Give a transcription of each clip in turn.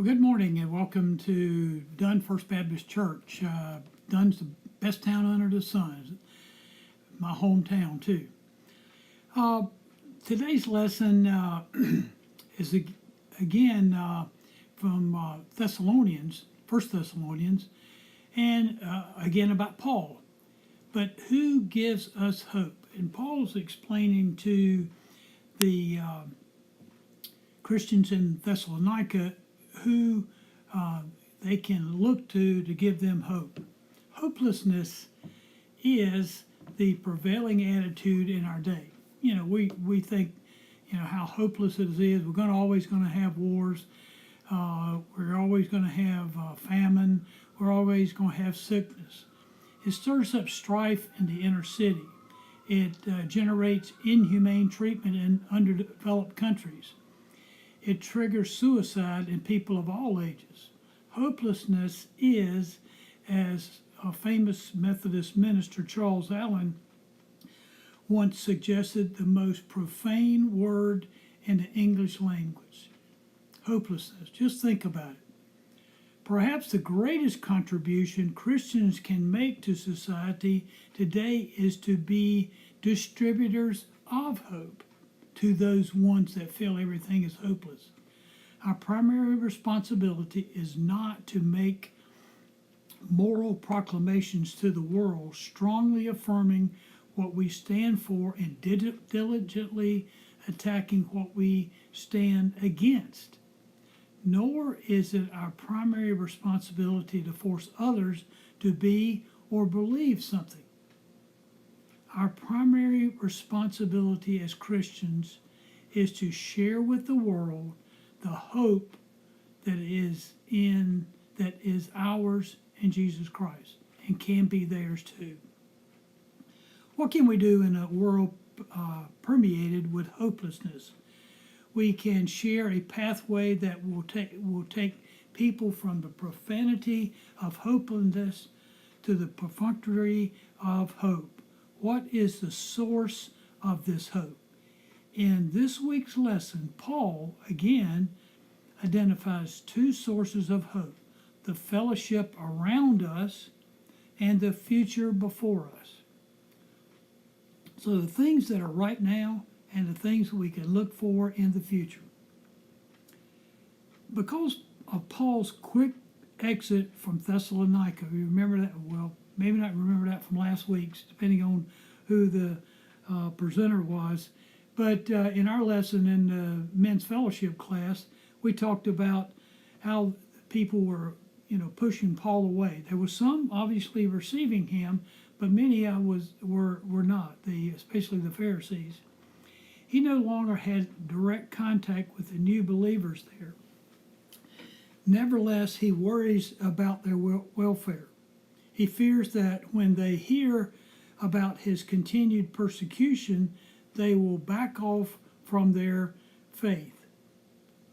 Well, good morning and welcome to Dunn First Baptist Church. Dunn's the best town under the sun, my hometown too. Today's lesson is again from Thessalonians, First Thessalonians, and again about Paul. But who gives us hope? And Paul's explaining to the Christians in Thessalonica who they can look to give them hope. Hopelessness is the prevailing attitude in our day. You know, we think, how hopeless it is. We're always going to have wars. We're always going to have famine. We're always going to have sickness. It stirs up strife in the inner city. It generates inhumane treatment in underdeveloped countries. It triggers suicide in people of all ages. Hopelessness is, as a famous Methodist minister, Charles Allen, once suggested, the most profane word in the English language. Hopelessness. Just think about it. Perhaps the greatest contribution Christians can make to society today is to be distributors of hope to those ones that feel everything is hopeless. Our primary responsibility is not to make moral proclamations to the world, strongly affirming what we stand for and diligently attacking what we stand against. Nor is it our primary responsibility to force others to be or believe something. Our primary responsibility as Christians is to share with the world the hope that is ours in Jesus Christ and can be theirs too. What can we do in a world permeated with hopelessness? We can share a pathway that will take people from the profanity of hopelessness to the perfunctory of hope. What is the source of this hope? In this week's lesson, Paul again identifies two sources of hope: the fellowship around us and the future before us. So the things that are right now and the things we can look for in the future. Because of Paul's quick exit from Thessalonica, you remember that? Well, maybe not remember that from last week's, depending on who the presenter was. But in our lesson in the men's fellowship class, we talked about how people were, pushing Paul away. There was some obviously receiving him, but many were not, especially the Pharisees. He no longer had direct contact with the new believers there. Nevertheless, he worries about their welfare. He fears that when they hear about his continued persecution, they will back off from their faith.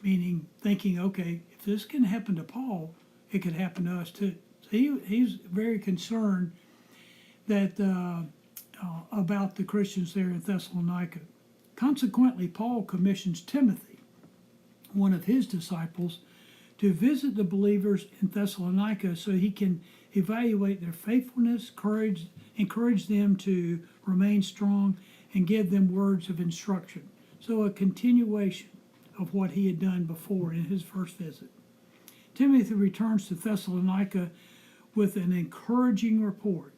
Meaning, thinking, okay, if this can happen to Paul, it could happen to us too. So he's very concerned that about the Christians there in Thessalonica. Consequently, Paul commissions Timothy, one of his disciples, to visit the believers in Thessalonica so he can evaluate their faithfulness, encourage them to remain strong, and give them words of instruction. So a continuation of what he had done before in his first visit. Timothy returns to Thessalonica with an encouraging report.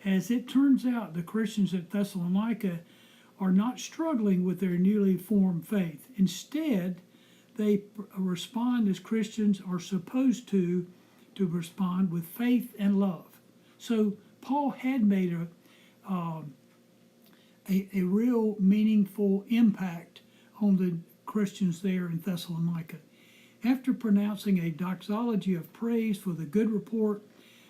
As it turns out, the Christians at Thessalonica are not struggling with their newly formed faith. Instead, they respond as Christians are supposed to respond with faith and love. So Paul had made a real meaningful impact on the Christians there in Thessalonica. After pronouncing a doxology of praise for the good report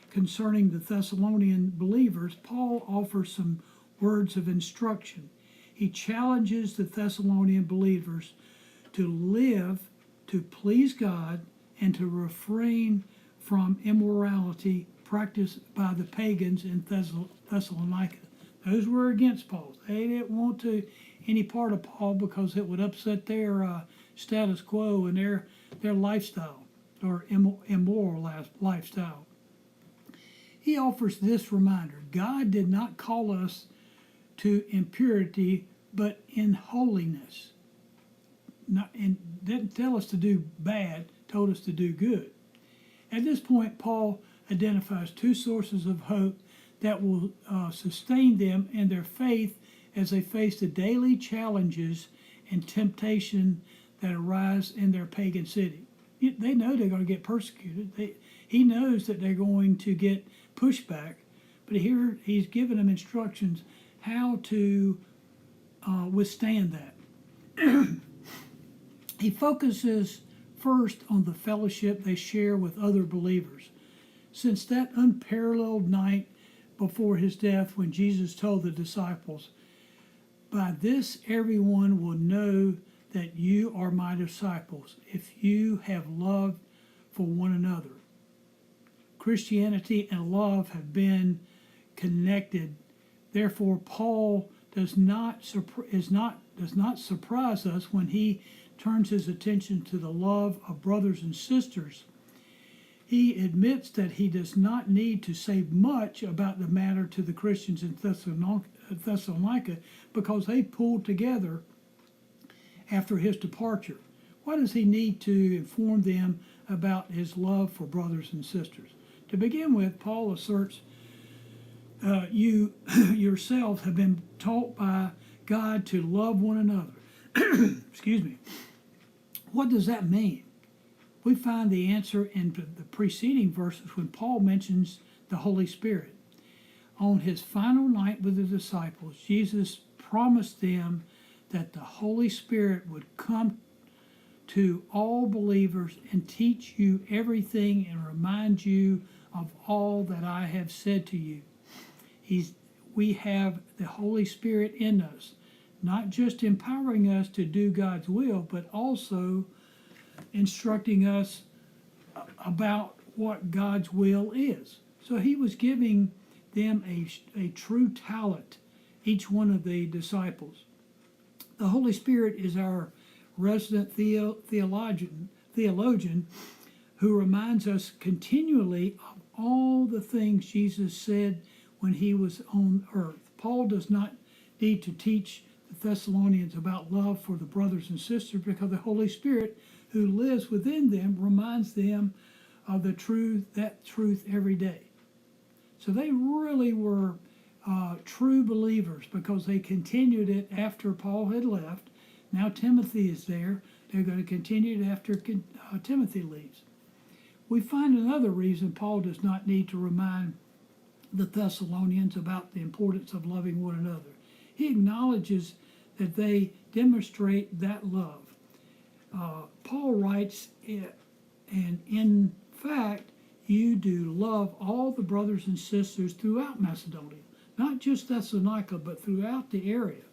concerning the Thessalonian believers, Paul offers some words of instruction. He challenges the Thessalonian believers to live to please God and to refrain from immorality practiced by the pagans in Thessalonica. Those were against Paul. They didn't want any part of Paul because it would upset their status quo and their lifestyle. or immoral lifestyle. He offers this reminder: God did not call us to impurity, but in holiness. And didn't tell us to do bad, told us to do good. At this point, Paul identifies two sources of hope that will sustain them in their faith as they face the daily challenges and temptation that arise in their pagan city. They know they're going to get persecuted. He knows that they're going to get pushback, but here he's given them instructions how to withstand that. He focuses first on the fellowship they share with other believers. Since that unparalleled night before his death when Jesus told the disciples, "By this everyone will know that you are my disciples, if you have love for one another." Christianity and love have been connected. Therefore, Paul does not surprise us when he turns his attention to the love of brothers and sisters. He admits that he does not need to say much about the matter to the Christians in Thessalonica because they pulled together after his departure. Why does he need to inform them about his love for brothers and sisters? To begin with, Paul asserts, you yourselves have been taught by God to love one another. Excuse me. What does that mean? We find the answer in the preceding verses when Paul mentions the Holy Spirit. On his final night with the disciples, Jesus promised them that the Holy Spirit would come to all believers and teach you everything and remind you of all that I have said to you. We have the Holy Spirit in us, not just empowering us to do God's will, but also instructing us about what God's will is. So he was giving them a true talent, each one of the disciples. The Holy Spirit is our resident theologian who reminds us continually of all the things Jesus said when he was on earth. Paul does not need to teach the Thessalonians about love for the brothers and sisters because the Holy Spirit who lives within them reminds them of that truth every day. So they really were true believers because they continued it after Paul had left. Now Timothy is there. They're going to continue it after Timothy leaves. We find another reason Paul does not need to remind the Thessalonians about the importance of loving one another. He acknowledges that they demonstrate that love. Paul writes, and in fact, you do love all the brothers and sisters throughout Macedonia, not just Thessalonica, but throughout the area.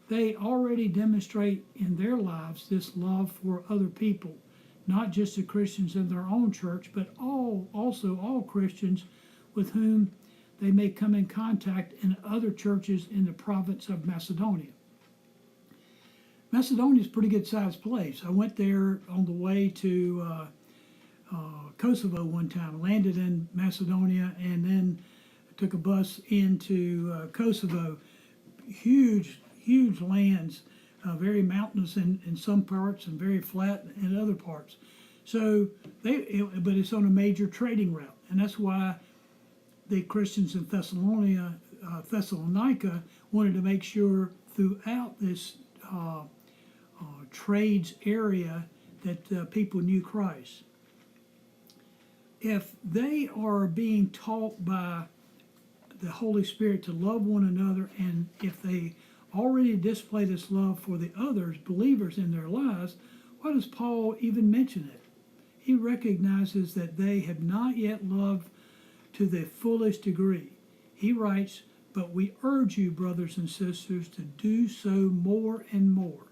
They already demonstrate in their lives this love for other people, not just the Christians in their own church, but also all Christians with whom they may come in contact in other churches in the province of Macedonia. Macedonia is a pretty good sized place. I went there on the way to Kosovo one time, landed in Macedonia, and then took a bus into Kosovo. Huge lands, very mountainous in some parts and very flat in other parts. So but it's on a major trading route, and that's why the Christians in Thessalonica wanted to make sure throughout this trades area that people knew Christ. If they are being taught by the Holy Spirit to love one another, and if they already display this love for the others, believers in their lives, why does Paul even mention it? He recognizes that they have not yet loved to the fullest degree. He writes, "But we urge you, brothers and sisters, to do so more and more."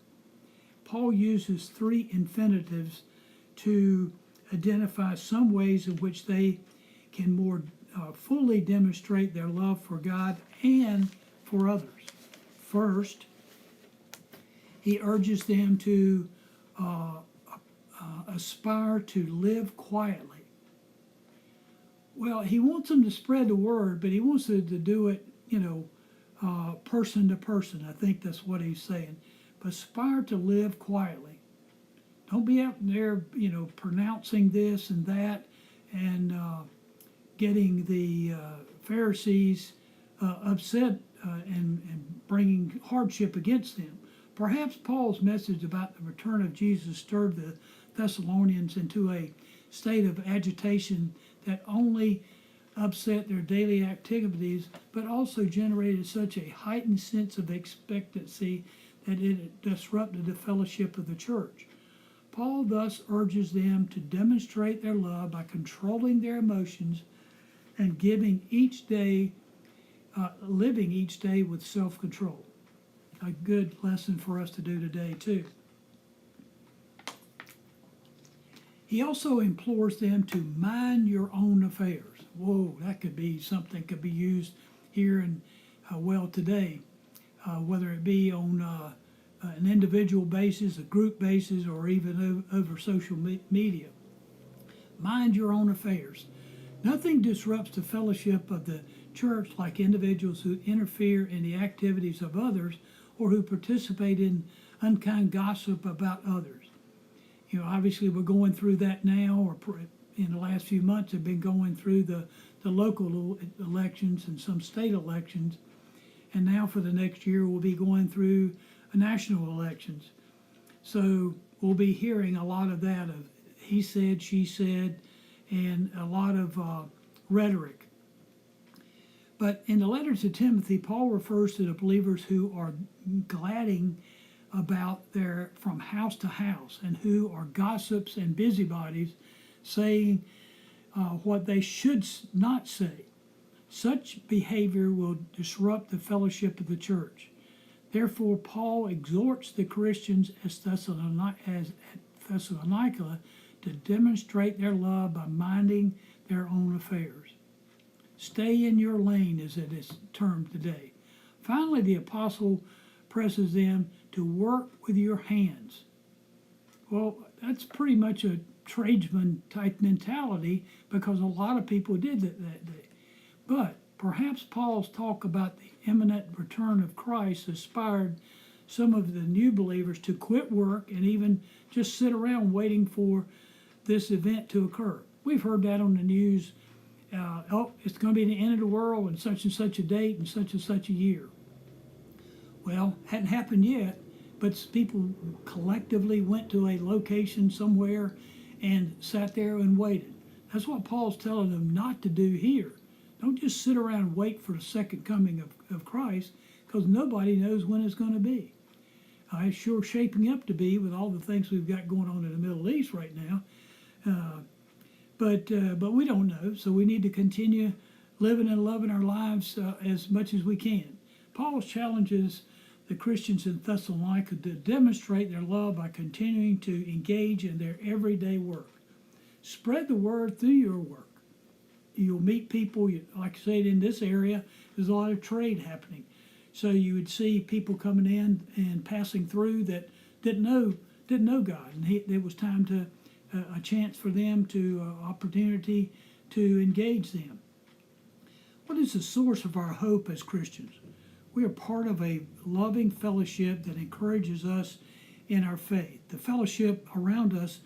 Paul uses three infinitives to identify some ways in which they can more fully demonstrate their love for God and for others. First, he urges them to aspire to live quietly. Well, he wants them to spread the word, but he wants them to do it, person to person. I think that's what he's saying. But aspire to live quietly. Don't be out there, pronouncing this and that and getting the Pharisees upset and bringing hardship against them. Perhaps Paul's message about the return of Jesus stirred the Thessalonians into a state of agitation that only upset their daily activities, but also generated such a heightened sense of expectancy that it disrupted the fellowship of the church. Paul thus urges them to demonstrate their love by controlling their emotions and living each day with self-control. A good lesson for us to do today too. He also implores them to mind your own affairs. Whoa, that could be something could be used here and today, whether it be on an individual basis, a group basis, or even over social media. Mind your own affairs. Nothing disrupts the fellowship of the church like individuals who interfere in the activities of others or who participate in unkind gossip about others. Obviously we're going through that now, or in the last few months have been going through the local elections and some state elections. And now for the next year we'll be going through national elections. So we'll be hearing a lot of that, of he said, she said, and a lot of rhetoric. But in the letter to Timothy, Paul refers to the believers who are gladding about their from house to house and who are gossips and busybodies, saying what they should not say. Such behavior will disrupt the fellowship of the church. Therefore, Paul exhorts the Christians at Thessalonica to demonstrate their love by minding their own affairs. Stay in your lane, as it is termed today. Finally, the apostle presses them to work with your hands. Well, that's pretty much a tradesman type mentality, because a lot of people did that day. But perhaps Paul's talk about the imminent return of Christ inspired some of the new believers to quit work and even just sit around waiting for this event to occur. We've heard that on the news. It's going to be the end of the world and such a date and such a year. Well, hadn't happened yet, but people collectively went to a location somewhere and sat there and waited. That's what Paul's telling them not to do here. Don't just sit around and wait for the second coming of Christ, because nobody knows when it's going to be. It's sure shaping up to be with all the things we've got going on in the Middle East right now. But we don't know, so we need to continue living and loving our lives as much as we can. Paul challenges the Christians in Thessalonica to demonstrate their love by continuing to engage in their everyday work. Spread the word through your work. You'll meet people, like I said, in this area, there's a lot of trade happening. So you would see people coming in and passing through that didn't know God, and it was time to a chance for them to opportunity to engage them. What is the source of our hope as Christians? We are part of a loving fellowship that encourages us in our faith. The fellowship around us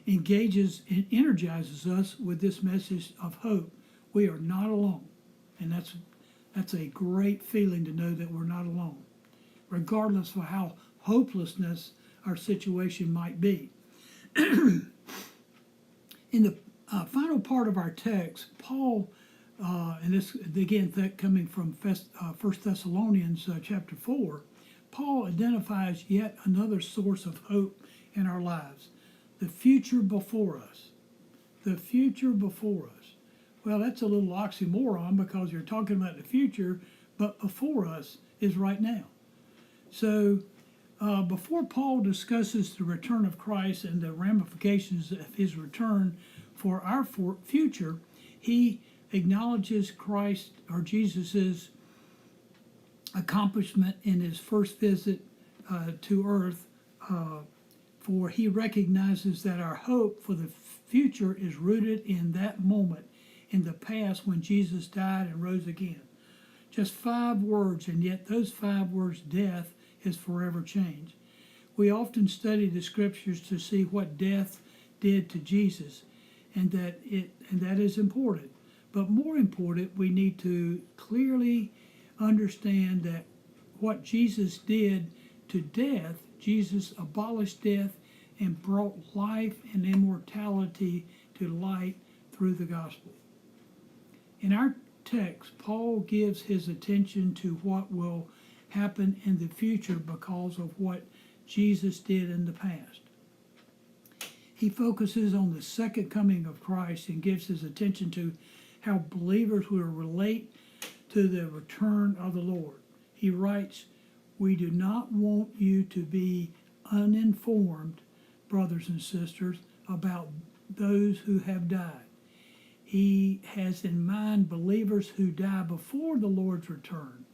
engages and energizes us with this message of hope. We are not alone, and that's a great feeling to know that we're not alone, regardless of how hopelessness our situation might be. In the final part of our text, Paul, and this again coming from 1 Thessalonians chapter 4, Paul identifies yet another source of hope in our lives: the future before us. The future before us. Well, that's a little oxymoron, because you're talking about the future, but before us is right now. So before Paul discusses the return of Christ and the ramifications of his return for our future, he acknowledges Christ or Jesus's accomplishment in his first visit to earth for he recognizes that our hope for the future is rooted in that moment in the past when Jesus died and rose again. Just 5 words, and yet those 5 words, death is forever changed. We often study the scriptures to see what death did to Jesus, and that is important. But more important, we need to clearly understand that what Jesus did to death, Jesus abolished death and brought life and immortality to light through the gospel. In our text, Paul gives his attention to what will happen in the future because of what Jesus did in the past. He focuses on the second coming of Christ and gives his attention to how believers will relate to the return of the Lord. He writes, "We do not want you to be uninformed, brothers and sisters, about those who have died." He has in mind believers who die before the Lord's return.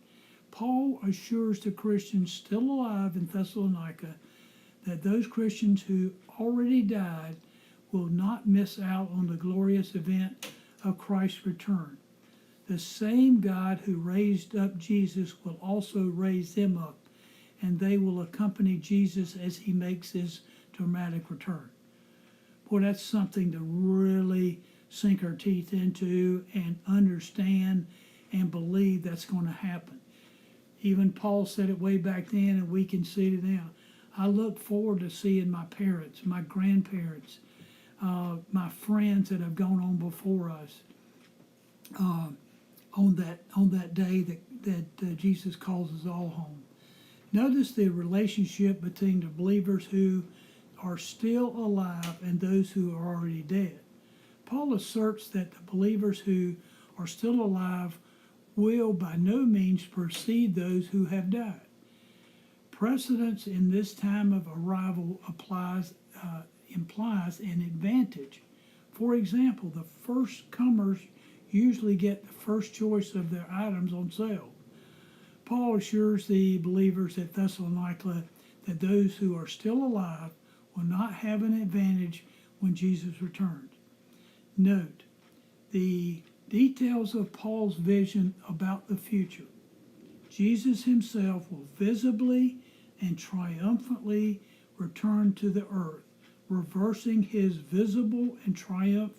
Paul assures the Christians still alive in Thessalonica that those Christians who already died will not miss out on the glorious event of Christ's return. The same God who raised up Jesus will also raise them up, and they will accompany Jesus as he makes his dramatic return. Boy, that's something to really sink our teeth into and understand and believe that's going to happen. Even Paul said it way back then, and we can see it now. I look forward to seeing my parents, my grandparents, my friends that have gone on before us on that day that Jesus calls us all home. Notice the relationship between the believers who are still alive and those who are already dead. Paul asserts that the believers who are still alive will by no means precede those who have died. Precedence in this time of arrival implies an advantage. For example, the first comers usually get the first choice of their items on sale. Paul assures the believers at Thessalonica that those who are still alive will not have an advantage when Jesus returns. Note the details of Paul's vision about the future. Jesus himself will visibly and triumphantly return to the earth, reversing his visible and triumphant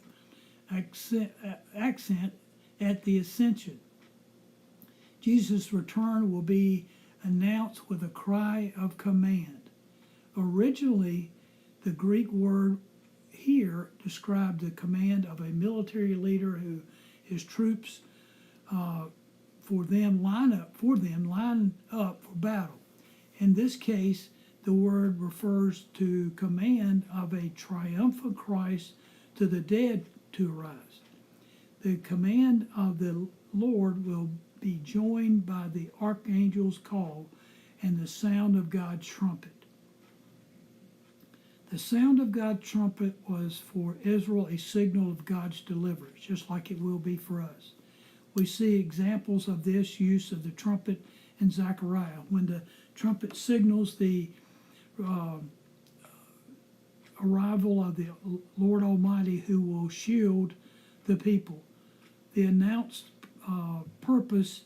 accent at the ascension. Jesus' return will be announced with a cry of command. Originally, the Greek word here described the command of a military leader who his troops line up for battle. In this case, the word refers to command of a triumphant Christ to the dead to arise. The command of the Lord will be joined by the archangel's call and the sound of God's trumpet. The sound of God's trumpet was for Israel a signal of God's deliverance, just like it will be for us. We see examples of this use of the trumpet in Zechariah, when the trumpet signals the arrival of the Lord Almighty who will shield the people. The announced purpose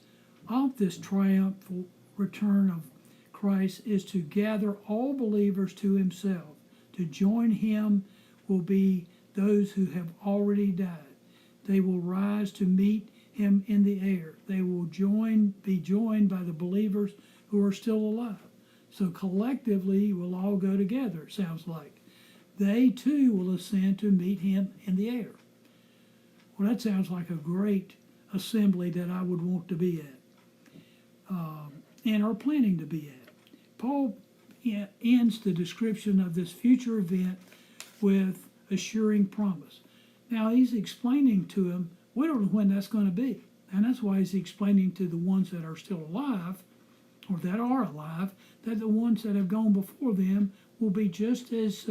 of this triumphal return of Christ is to gather all believers to himself. To join him will be those who have already died. They will rise to meet him in the air. They will be joined by the believers who are still alive. So collectively, we'll all go together, it sounds like. They too will ascend to meet him in the air. Well, that sounds like a great assembly that I would want to be at and are planning to be at. Paul ends the description of this future event with assuring promise. Now he's explaining to them, we don't know when that's going to be. And that's why he's explaining to the ones that are still alive, or that are alive, that the ones that have gone before them will be just as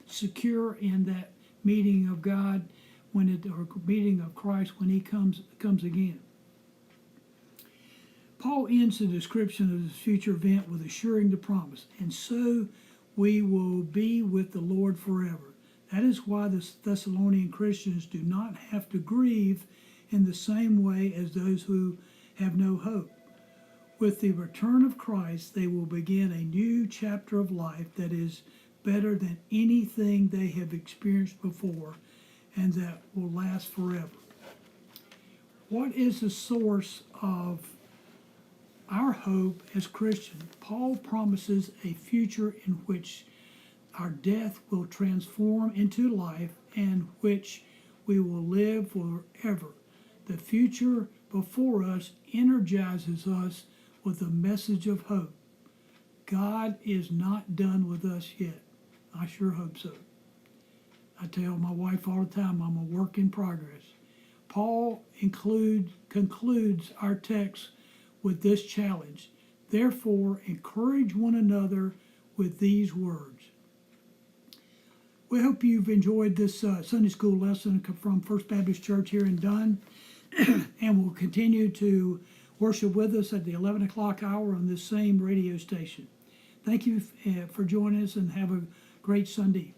secure in that meeting of God or meeting of Christ when he comes again. Paul ends the description of this future event with assuring the promise. And so we will be with the Lord forever. That is why the Thessalonian Christians do not have to grieve in the same way as those who have no hope. With the return of Christ, they will begin a new chapter of life that is better than anything they have experienced before and that will last forever. What is the source of our hope as Christians? Paul promises a future in which our death will transform into life and which we will live forever. The future before us energizes us with a message of hope. God is not done with us yet. I sure hope so. I tell my wife all the time, I'm a work in progress. Paul concludes our text with this challenge. Therefore, encourage one another with these words. We hope you've enjoyed this Sunday school lesson from First Baptist Church here in Dunn, and will continue to worship with us at the 11 o'clock hour on this same radio station. Thank you for joining us, and have a great Sunday.